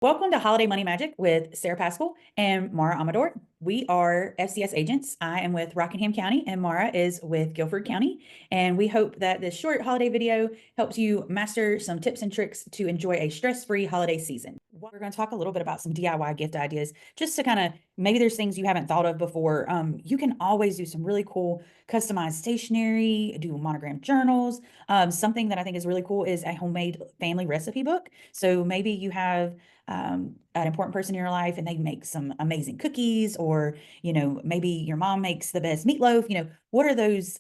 Welcome to Holiday Money Magic with Sarah Paschall and Mara Amador. We are FCS agents. I am with Rockingham County and Mara is with Guilford County. And we hope that this short holiday video helps you master some tips and tricks to enjoy a stress-free holiday season. We're going to talk a little bit about some DIY gift ideas, just to kind of, maybe there's things you haven't thought of before. You can always do some really cool customized stationery, do monogram journals. Something that I think is really cool is a homemade family recipe book. So maybe you have an important person in your life and they make some amazing cookies, or maybe your mom makes the best meatloaf. What are those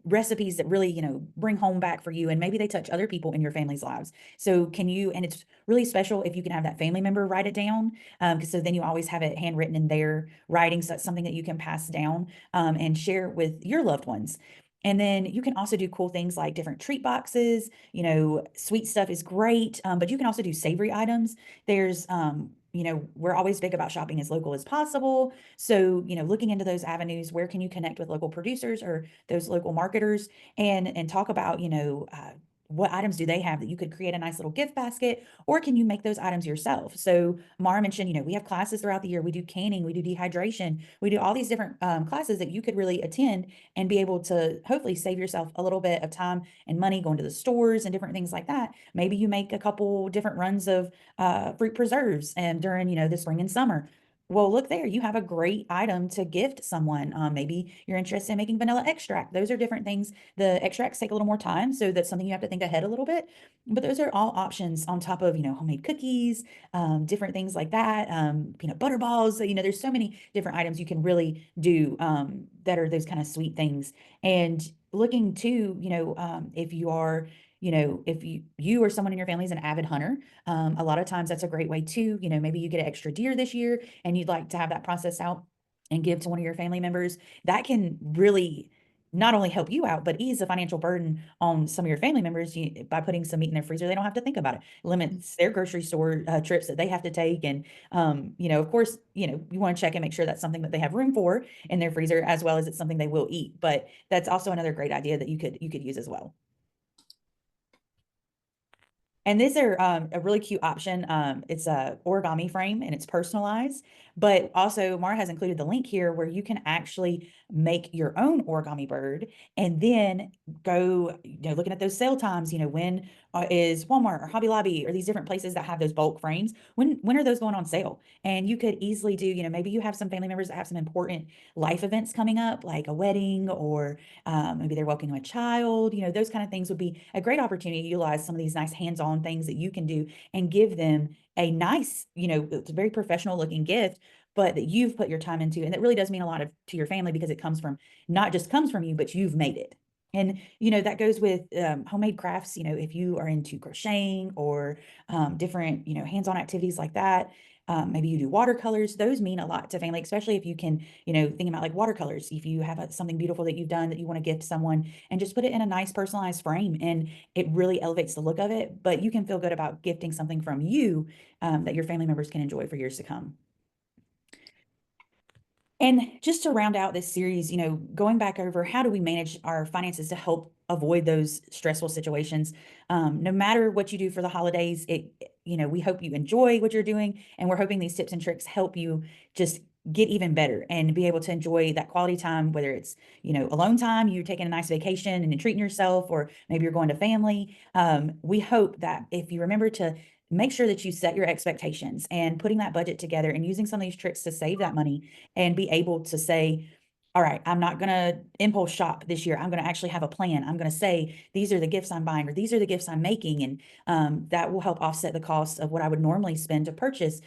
recipes that really bring home back for you, and maybe they touch other people in your family's lives? So can you, and it's really special if you can have that family member write it down, because so then you always have it handwritten in their writing, so that's something that you can pass down and share with your loved ones. And then you can also do cool things like different treat boxes. Sweet stuff is great, but you can also do savory items. There's, we're always big about shopping as local as possible. So, looking into those avenues, where can you connect with local producers or those local marketers, and talk about, what items do they have that you could create a nice little gift basket, or can you make those items yourself? So Mara mentioned, we have classes throughout the year. We do canning, we do dehydration, we do all these different classes that you could really attend and be able to hopefully save yourself a little bit of time and money going to the stores and different things like that. Maybe you make a couple different runs of fruit preserves and during, the spring and summer. Well, look there, you have a great item to gift someone. Maybe you're interested in making vanilla extract. Those are different things. The extracts take a little more time, so that's something you have to think ahead a little bit. But those are all options on top of, homemade cookies, different things like that, peanut butter balls. So, there's so many different items you can really do that are those kind of sweet things. And looking to, if you are, if you or someone in your family is an avid hunter, a lot of times that's a great way too. Maybe you get an extra deer this year and you'd like to have that process out and give to one of your family members. That can really not only help you out, but ease the financial burden on some of your family members by putting some meat in their freezer. They don't have to think about it. Limits their grocery store trips that they have to take. And, of course, you want to check and make sure that's something that they have room for in their freezer, as well as it's something they will eat. But that's also another great idea that you could use as well. And these are a really cute option. It's a origami frame and it's personalized, but also Mara has included the link here where you can actually make your own origami bird and then go, looking at those sale times, when is Walmart or Hobby Lobby or these different places that have those bulk frames, when are those going on sale? And you could easily do, maybe you have some family members that have some important life events coming up, like a wedding, or maybe they're welcoming a child, those kind of things would be a great opportunity to utilize some of these nice hands-on things that you can do and give them a nice, it's a very professional looking gift, but that you've put your time into. And that really does mean a lot to your family, because it comes from, not just comes from you, but you've made it. And, that goes with homemade crafts, if you are into crocheting or different, hands-on activities like that. Maybe you do watercolors. Those mean a lot to family, especially if you can, think about like watercolors. If you have something beautiful that you've done that you want to gift someone, and just put it in a nice personalized frame, and it really elevates the look of it. But you can feel good about gifting something from you that your family members can enjoy for years to come. And just to round out this series, going back over how do we manage our finances to help avoid those stressful situations. No matter what you do for the holidays, we hope you enjoy what you're doing, and we're hoping these tips and tricks help you just get even better and be able to enjoy that quality time, whether it's, alone time, you're taking a nice vacation and treating yourself, or maybe you're going to family. We hope that if you remember to make sure that you set your expectations and putting that budget together and using some of these tricks to save that money and be able to say, all right, I'm not going to impulse shop this year. I'm going to actually have a plan. I'm going to say, these are the gifts I'm buying, or these are the gifts I'm making. And that will help offset the cost of what I would normally spend to purchase,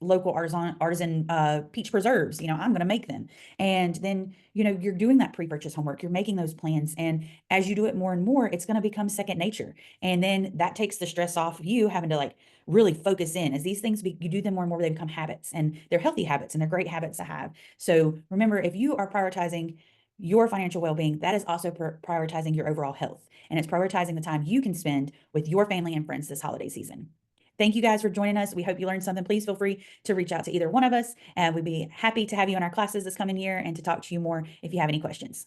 local artisan peach preserves. I'm going to make them. And then, you're doing that pre-purchase homework, you're making those plans. And as you do it more and more, it's going to become second nature. And then that takes the stress off of you having to like really focus in. As these things, you do them more and more, they become habits, and they're healthy habits and they're great habits to have. So remember, if you are prioritizing your financial well-being, that is also prioritizing your overall health. And it's prioritizing the time you can spend with your family and friends this holiday season. Thank you guys for joining us. We hope you learned something. Please feel free to reach out to either one of us, and we'd be happy to have you in our classes this coming year and to talk to you more if you have any questions.